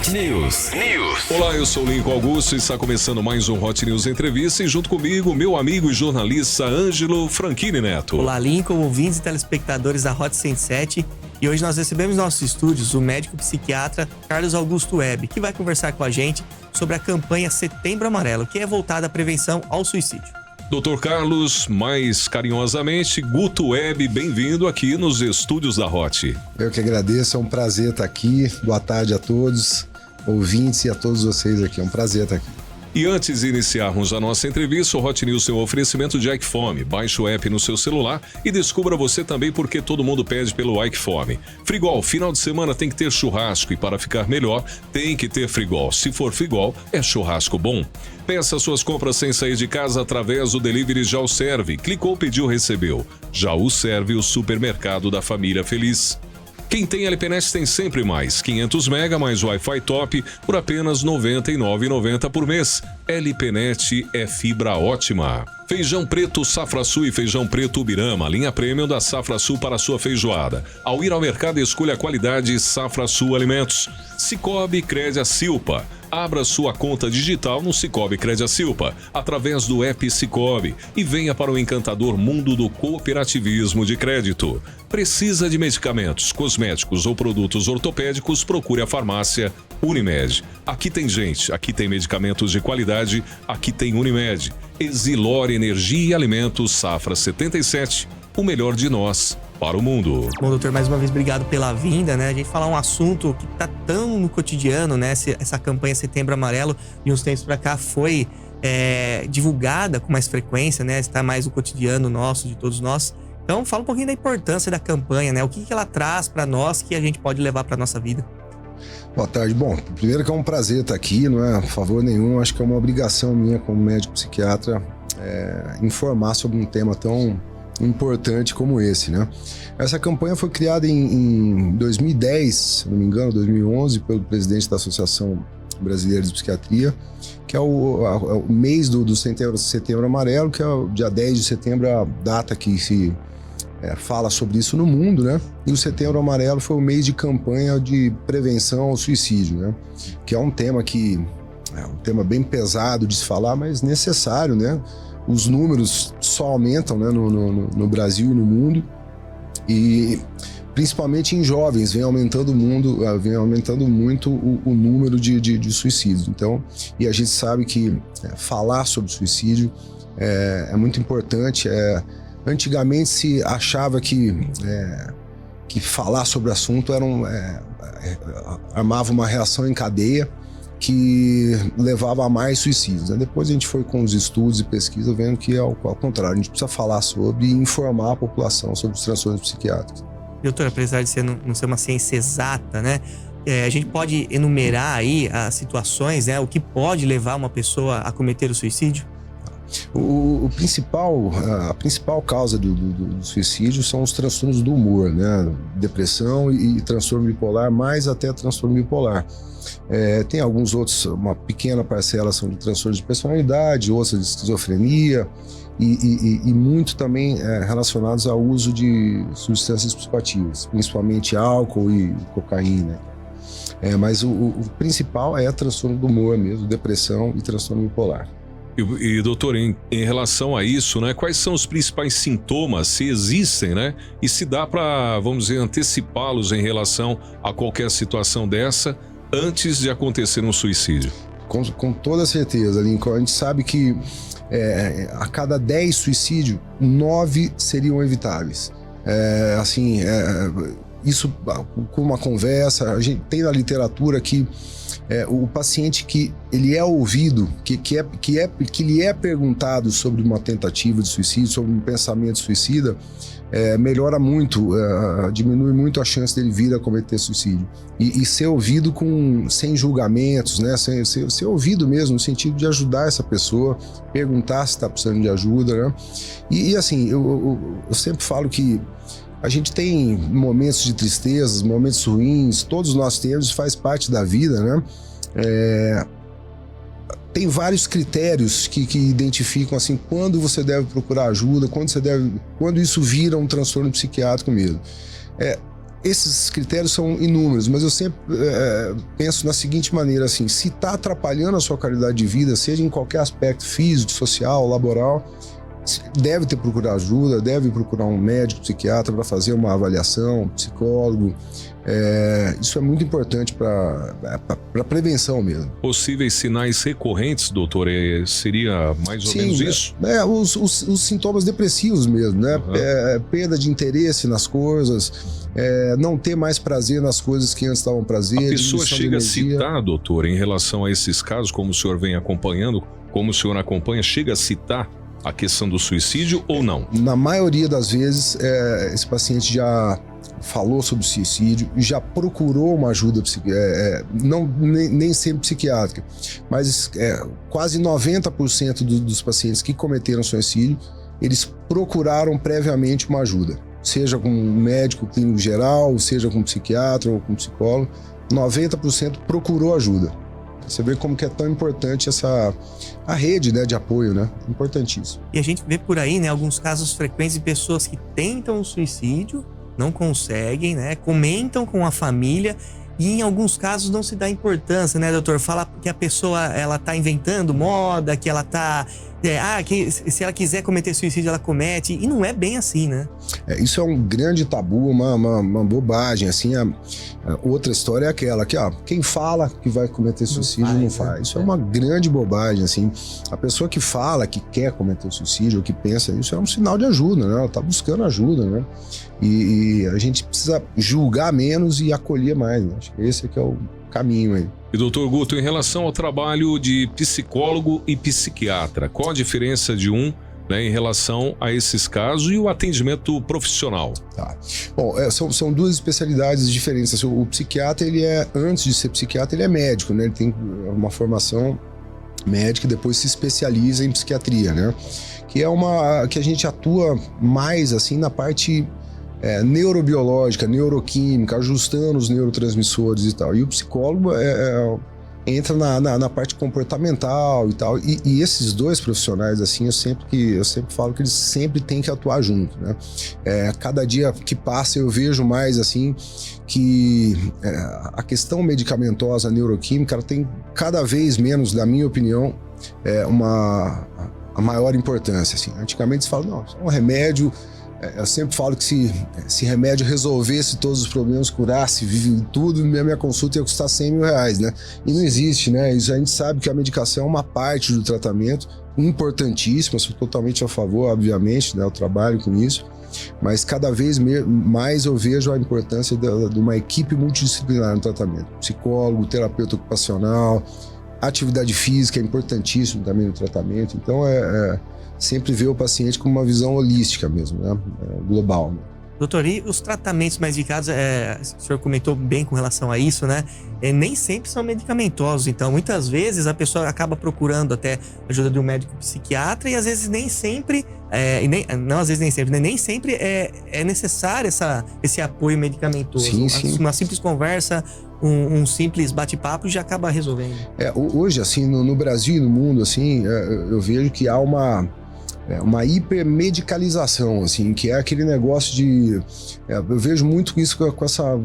Hot News. Olá, eu sou o Lincoln Augusto e está começando mais um Hot News Entrevista e junto comigo, meu amigo e jornalista Ângelo Franchini Neto. Olá, Lincoln, ouvintes e telespectadores da Hot 107. E hoje nós recebemos em nossos estúdios o médico psiquiatra Carlos Augusto Webb, que vai conversar com a gente sobre a campanha Setembro Amarelo, que é voltada à prevenção ao suicídio. Dr. Carlos, mais carinhosamente, Guto Webb, bem-vindo aqui nos estúdios da Hot. Eu que agradeço, é um prazer estar aqui. Boa tarde a todos, ouvintes e a todos vocês aqui. É um prazer estar aqui. E antes de iniciarmos a nossa entrevista, o Hot News tem um oferecimento de Icefome. Baixe o app no seu celular e descubra você também porque todo mundo pede pelo Icefome. Frigol, final de semana tem que ter churrasco e para ficar melhor, tem que ter Frigol. Se for Frigol, é churrasco bom. Peça suas compras sem sair de casa através do Delivery Já o Serve. Clicou, pediu, recebeu. Já o Serve, o supermercado da família feliz. Quem tem LPNet tem sempre mais. 500 MB mais Wi-Fi top por apenas R$ 99,90 por mês. LPNet é fibra ótima. Feijão preto Safra Sul e feijão preto Ubirama, linha premium da Safra Sul para sua feijoada. Ao ir ao mercado, escolha a qualidade Safra Sul Alimentos. Cicobi Crédito Silpa. Abra sua conta digital no Cicobi Crédito Silpa, através do app Cicobi, e venha para o encantador mundo do cooperativismo de crédito. Precisa de medicamentos, cosméticos ou produtos ortopédicos? Procure a farmácia Unimed. Aqui tem gente, aqui tem medicamentos de qualidade, aqui tem Unimed. Exilore Energia e Alimentos Safra 77, o melhor de nós para o mundo. Bom, doutor, mais uma vez obrigado pela vinda, né? A gente falar um assunto que tá tão no cotidiano, né? Essa campanha Setembro Amarelo, de uns tempos para cá, foi divulgada com mais frequência, né? Está mais no cotidiano nosso, de todos nós. Então, fala um pouquinho da importância da campanha, né? O que ela traz para nós que a gente pode levar para nossa vida. Boa tarde. Bom, primeiro que é um prazer estar aqui, não é favor nenhum, acho que é uma obrigação minha como médico psiquiatra informar sobre um tema tão importante como esse, né? Essa campanha foi criada em 2010, se não me engano, 2011, pelo presidente da Associação Brasileira de Psiquiatria, que é o mês do Setembro Amarelo, que é o dia 10 de setembro, a data que se fala sobre isso no mundo, né? E o Setembro Amarelo foi o mês de campanha de prevenção ao suicídio, né? Que é um tema bem pesado de se falar, mas necessário, né? Os números só aumentam, né, no Brasil e no mundo, e principalmente em jovens vem aumentando muito o número de suicídios. Então, e a gente sabe que falar sobre suicídio é muito importante. Antigamente se achava que falar sobre o assunto armava uma reação em cadeia que levava a mais suicídios, né? Depois a gente foi com os estudos e pesquisa vendo que é ao contrário, a gente precisa falar sobre e informar a população sobre os transtornos psiquiátricos. Doutor, apesar de não ser uma ciência exata, né? A gente pode enumerar aí as situações, né? O que pode levar uma pessoa a cometer o suicídio? A principal causa do suicídio são os transtornos do humor, né? Depressão e transtorno bipolar, mais até transtorno bipolar. Tem alguns outros, uma pequena parcela são de transtornos de personalidade, outras de esquizofrenia e muito também relacionados ao uso de substâncias psicoativas, principalmente álcool e cocaína. Mas o principal é transtorno do humor mesmo, depressão e transtorno bipolar. E doutor, em relação a isso, né, quais são os principais sintomas, se existem, né, e se dá para, vamos dizer, antecipá-los em relação a qualquer situação dessa antes de acontecer um suicídio? Com toda certeza, Lincoln. A gente sabe que a cada 10 suicídios, 9 seriam evitáveis. Isso com uma conversa, a gente tem na literatura que o paciente que ele é ouvido, que lhe é perguntado sobre uma tentativa de suicídio, sobre um pensamento suicida, melhora muito, diminui muito a chance dele vir a cometer suicídio. E ser ouvido sem julgamentos, né? Ser ouvido mesmo, no sentido de ajudar essa pessoa, perguntar se está precisando de ajuda, né? E assim, eu sempre falo que a gente tem momentos de tristeza, momentos ruins, todos nós temos, faz parte da vida, né? Tem vários critérios que identificam assim quando você deve procurar ajuda, quando isso vira um transtorno psiquiátrico mesmo. esses critérios são inúmeros, mas eu sempre penso na seguinte maneira, assim, se está atrapalhando a sua qualidade de vida, seja em qualquer aspecto físico, social, laboral, deve procurar ajuda, deve procurar um médico, psiquiatra para fazer uma avaliação, psicólogo. Isso é muito importante para prevenção mesmo. Possíveis sinais recorrentes, doutor, seria mais ou menos isso? Os sintomas depressivos mesmo, né? Perda de interesse nas coisas, não ter mais prazer nas coisas que antes davam prazer. A pessoa chega a citar, doutor, em relação a esses casos, como o senhor vem acompanhando, como o senhor acompanha, chega a citar a questão do suicídio ou não? Na maioria das vezes, esse paciente já falou sobre suicídio, já procurou uma ajuda nem sempre psiquiátrica, mas quase 90% dos pacientes que cometeram suicídio, eles procuraram previamente uma ajuda, seja com um médico clínico geral, seja com um psiquiatra ou com um psicólogo. 90% procurou ajuda. Você vê como que é tão importante a rede, né, de apoio, né? Importantíssimo. E a gente vê por aí, né, alguns casos frequentes de pessoas que tentam o suicídio, não conseguem, né? Comentam com a família e em alguns casos não se dá importância, né, doutor? Fala que a pessoa, ela tá inventando moda, que ela tá... que se ela quiser cometer suicídio, ela comete. E não é bem assim, né? Isso é um grande tabu, uma bobagem, assim. Outra história é aquela que, quem fala que vai cometer suicídio não faz. Isso é uma grande bobagem, assim. A pessoa que fala que quer cometer suicídio ou que pensa isso é um sinal de ajuda, né? Ela tá buscando ajuda, né? E a gente precisa julgar menos e acolher mais, né? Acho que esse aqui é o caminho aí. E doutor Guto, em relação ao trabalho de psicólogo e psiquiatra, qual a diferença de um, né, em relação a esses casos e o atendimento profissional? Tá. Bom, são duas especialidades diferentes. Assim, o psiquiatra, antes de ser psiquiatra, ele é médico, né? Ele tem uma formação médica e depois se especializa em psiquiatria, né? Que a gente atua mais, assim, na parte neurobiológica, neuroquímica, ajustando os neurotransmissores e tal. E o psicólogo entra na parte comportamental e tal. E esses dois profissionais, assim, eu sempre falo que eles sempre têm que atuar junto, né? Cada dia que passa eu vejo mais, assim, que a questão medicamentosa, neuroquímica, ela tem cada vez menos, na minha opinião, a maior importância, assim. Antigamente se fala, não, isso é um remédio. Eu sempre falo que se remédio resolvesse todos os problemas, curasse tudo, minha consulta ia custar R$100 mil, né? E não existe, né? Isso a gente sabe que a medicação é uma parte do tratamento importantíssima, sou totalmente a favor, obviamente, né? Eu trabalho com isso, mas cada vez mais eu vejo a importância de uma equipe multidisciplinar no tratamento. Psicólogo, terapeuta ocupacional, atividade física é importantíssimo também no tratamento. Então sempre ver o paciente com uma visão holística mesmo, né? Global. Né? Doutor, e os tratamentos mais indicados, o senhor comentou bem com relação a isso, né? Nem sempre são medicamentosos, então muitas vezes a pessoa acaba procurando até ajuda de um médico psiquiatra e às vezes nem sempre, nem sempre é necessário esse apoio medicamentoso. Sim. Uma simples conversa, um simples bate-papo já acaba resolvendo. Hoje, assim, no Brasil e no mundo, assim, eu vejo que há uma hipermedicalização, assim, que é aquele negócio de... eu vejo muito isso com essa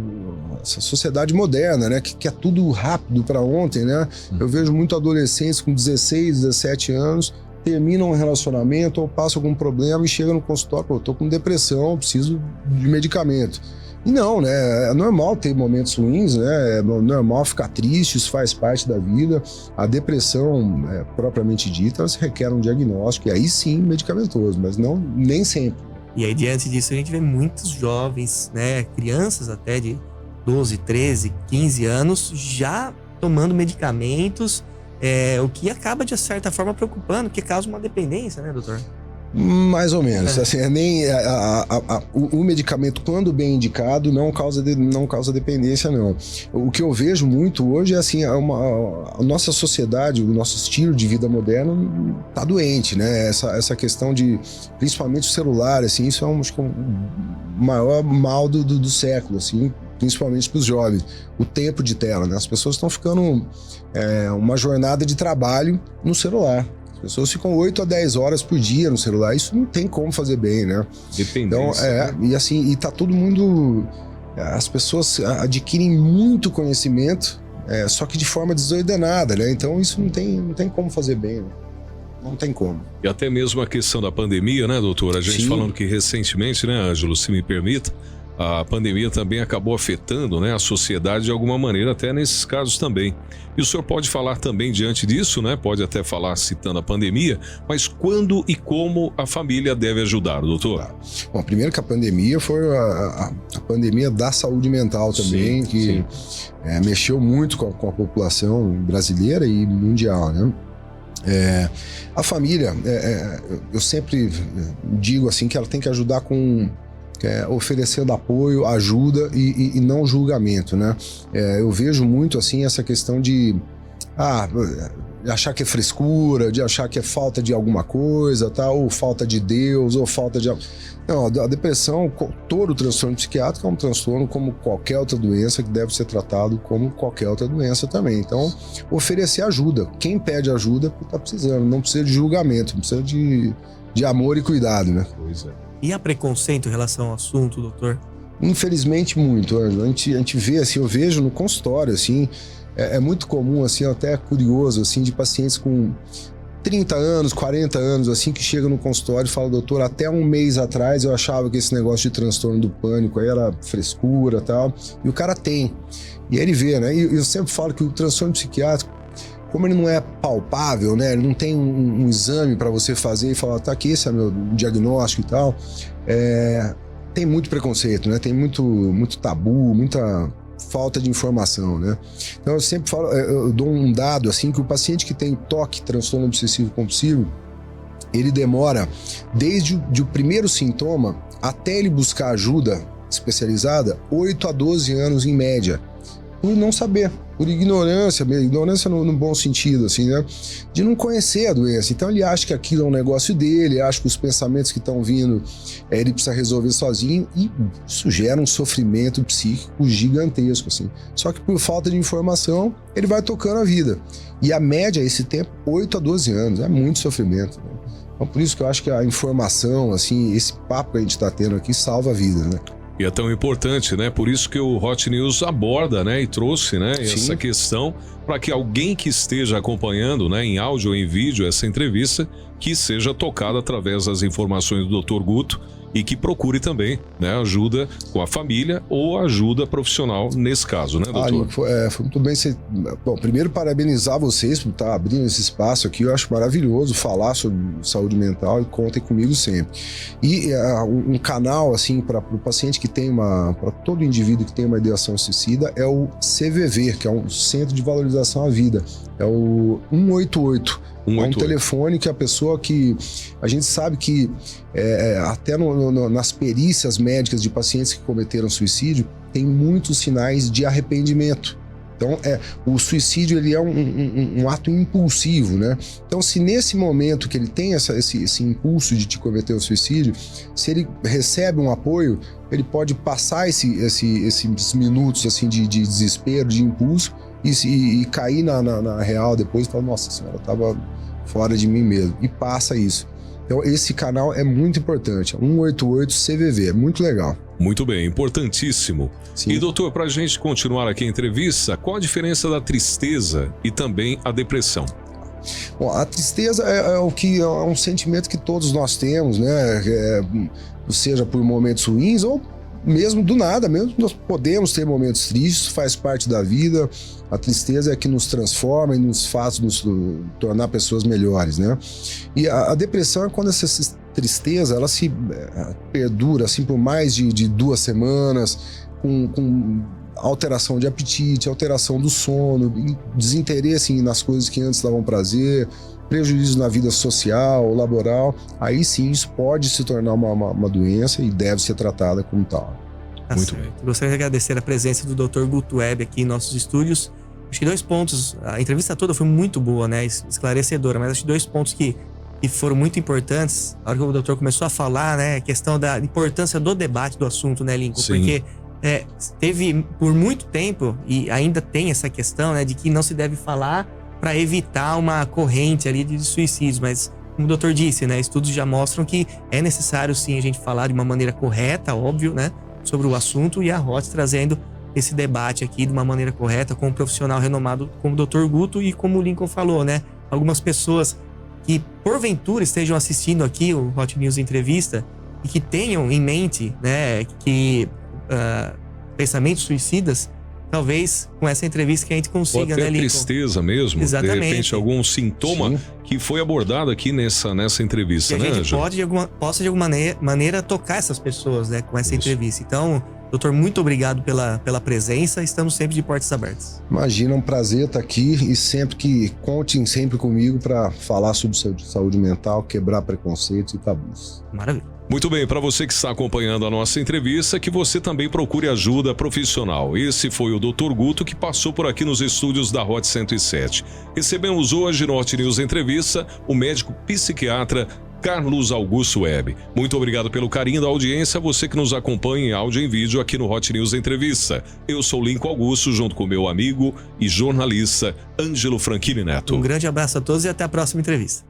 sociedade moderna, né? Que é tudo rápido para ontem, né? Eu vejo muito adolescentes com 16, 17 anos, terminam um relacionamento ou passam algum problema e chegam no consultório, eu tô com depressão, preciso de medicamento. E não, né? É normal ter momentos ruins, né? É normal ficar triste, isso faz parte da vida. A depressão, propriamente dita, ela requer um diagnóstico, e aí sim medicamentoso, mas nem sempre. E aí, diante disso, a gente vê muitos jovens, né? Crianças até de 12, 13, 15 anos, já tomando medicamentos, o que acaba, de certa forma, preocupando, porque causa uma dependência, né, doutor? Mais ou menos, assim, o medicamento, quando bem indicado, não causa dependência, não. O que eu vejo muito hoje é assim, a nossa sociedade, o nosso estilo de vida moderno tá doente, né? Essa questão de, principalmente o celular, assim, isso acho que é o maior mal do século, assim, principalmente para os jovens. O tempo de tela, né? As pessoas estão ficando uma jornada de trabalho no celular. As pessoas ficam 8 a 10 horas por dia no celular. Isso não tem como fazer bem, né? Dependência. Então, e assim, e tá todo mundo as pessoas adquirem muito conhecimento, só que de forma desordenada, né? Então isso não tem como fazer bem, né? Não tem como. E até mesmo a questão da pandemia, né, doutor? A gente falando que recentemente, né, Ângelo, se me permita, a pandemia também acabou afetando, né, a sociedade de alguma maneira, até nesses casos também. E o senhor pode falar também diante disso, né? Pode até falar citando a pandemia, mas quando e como a família deve ajudar, doutor? Bom, primeiro que a pandemia foi a pandemia da saúde mental também, que mexeu muito com a população brasileira e mundial, né? A família, eu sempre digo assim que ela tem que ajudar com oferecendo apoio, ajuda e não julgamento, né? Eu vejo muito assim essa questão de achar que é frescura, de achar que é falta de alguma coisa, tá? Ou falta de Deus, ou falta de... Não, a depressão, todo transtorno psiquiátrico é um transtorno como qualquer outra doença que deve ser tratado como qualquer outra doença também. Então, oferecer ajuda. Quem pede ajuda está precisando, não precisa de julgamento, precisa de amor e cuidado, né? Pois é. E há preconceito em relação ao assunto, doutor? Infelizmente muito, Ângelo. A gente vê assim, eu vejo no consultório, assim, é muito comum, assim, até curioso, assim, de pacientes com 30 anos, 40 anos, assim, que chegam no consultório e falam, doutor, até um mês atrás eu achava que esse negócio de transtorno do pânico aí era frescura e tal, e o cara tem. E aí ele vê, né? E eu sempre falo que o transtorno psiquiátrico, como ele não é palpável, né? Ele não tem um exame para você fazer e falar, tá aqui, esse é meu diagnóstico e tal. Tem muito preconceito, né? Tem muito tabu, muita falta de informação, né? Então eu sempre falo, eu dou um dado assim, que o paciente que tem TOC, transtorno obsessivo compulsivo, ele demora desde o primeiro sintoma até ele buscar ajuda especializada, 8 a 12 anos em média. Por não saber, por ignorância no bom sentido, assim, né? De não conhecer a doença. Então ele acha que aquilo é um negócio dele, acha que os pensamentos que estão vindo, ele precisa resolver sozinho, e isso gera um sofrimento psíquico gigantesco, assim. Só que por falta de informação, ele vai tocando a vida. E a média, esse tempo, 8 a 12 anos, é muito sofrimento, né? Então por isso que eu acho que a informação, assim, esse papo que a gente está tendo aqui salva a vida, né? E é tão importante, né? Por isso que o Hot News aborda, né? E trouxe, né? Essa questão para que alguém que esteja acompanhando, né? Em áudio ou em vídeo essa entrevista, que seja tocada através das informações do Dr. Guto e que procure também, né? Ajuda com a família ou ajuda profissional nesse caso, né, doutor? Foi muito bem. Bom, primeiro parabenizar vocês por estar abrindo esse espaço aqui. Eu acho maravilhoso falar sobre saúde mental e contem comigo sempre. E um canal, assim, para o paciente que tem para todo indivíduo que tem uma ideação suicida é o CVV, que é um Centro de Valorização à Vida. É o 188. É um telefone que a pessoa que... A gente sabe que até nas perícias médicas de pacientes que cometeram suicídio, tem muitos sinais de arrependimento. Então, o suicídio ele é um ato impulsivo, né? Então, se nesse momento que ele tem esse impulso de te cometer o suicídio, se ele recebe um apoio, ele pode passar esses minutos assim, de desespero, de impulso, e cair na real depois e falar, nossa senhora, eu estava fora de mim mesmo. E passa isso. Então, esse canal é muito importante. 188 CVV, é muito legal. Muito bem, importantíssimo. Sim. E doutor, para a gente continuar aqui a entrevista, qual a diferença da tristeza e também a depressão? Bom, a tristeza é um sentimento que todos nós temos, né? Seja por momentos ruins ou mesmo do nada, mesmo nós podemos ter momentos tristes, faz parte da vida. A tristeza é que nos transforma e nos faz nos tornar pessoas melhores, né? E a depressão é quando essa tristeza, ela se perdura assim por mais de 2 semanas, com alteração de apetite, alteração do sono, desinteresse nas coisas que antes davam prazer, prejuízo na vida social, laboral. Aí sim, isso pode se tornar uma doença e deve ser tratada como tal. Muito bem. Gostaria de agradecer a presença do Dr. Guto Web aqui em nossos estúdios. Acho que 2 pontos, a entrevista toda foi muito boa, né? Esclarecedora, mas acho que 2 pontos que foram muito importantes. A hora que o doutor começou a falar, né? A questão da importância do debate do assunto, né, Lincoln? Sim. Porque teve por muito tempo, e ainda tem essa questão, né, de que não se deve falar para evitar uma corrente ali de suicídios, mas como o doutor disse, né, estudos já mostram que é necessário sim a gente falar de uma maneira correta, óbvio, né, sobre o assunto e a Hot trazendo esse debate aqui de uma maneira correta, com um profissional renomado como o Dr. Guto e como o Lincoln falou, né? Algumas pessoas que porventura estejam assistindo aqui o Hot News Entrevista e que tenham em mente, né, que pensamentos suicidas, talvez com essa entrevista que a gente consiga, ou até né, Lincoln? Tristeza mesmo, Exatamente. de repente algum sintoma Sim. que foi abordado aqui nessa entrevista, E a né, gente Ângelo? possa de alguma maneira tocar essas pessoas, né, com essa Isso. entrevista. Então, doutor, muito obrigado pela presença. Estamos sempre de portas abertas. Imagina, um prazer estar aqui e contem sempre comigo para falar sobre saúde mental, quebrar preconceitos e tabus. Maravilha. Muito bem, para você que está acompanhando a nossa entrevista, que você também procure ajuda profissional. Esse foi o Dr. Guto que passou por aqui nos estúdios da Hot 107. Recebemos hoje no Hot News Entrevista o médico psiquiatra Carlos Augusto Webb. Muito obrigado pelo carinho da audiência, você que nos acompanha em áudio e em vídeo aqui no Hot News Entrevista. Eu sou Lincoln Augusto, junto com meu amigo e jornalista Ângelo Franchini Neto. Um grande abraço a todos e até a próxima entrevista.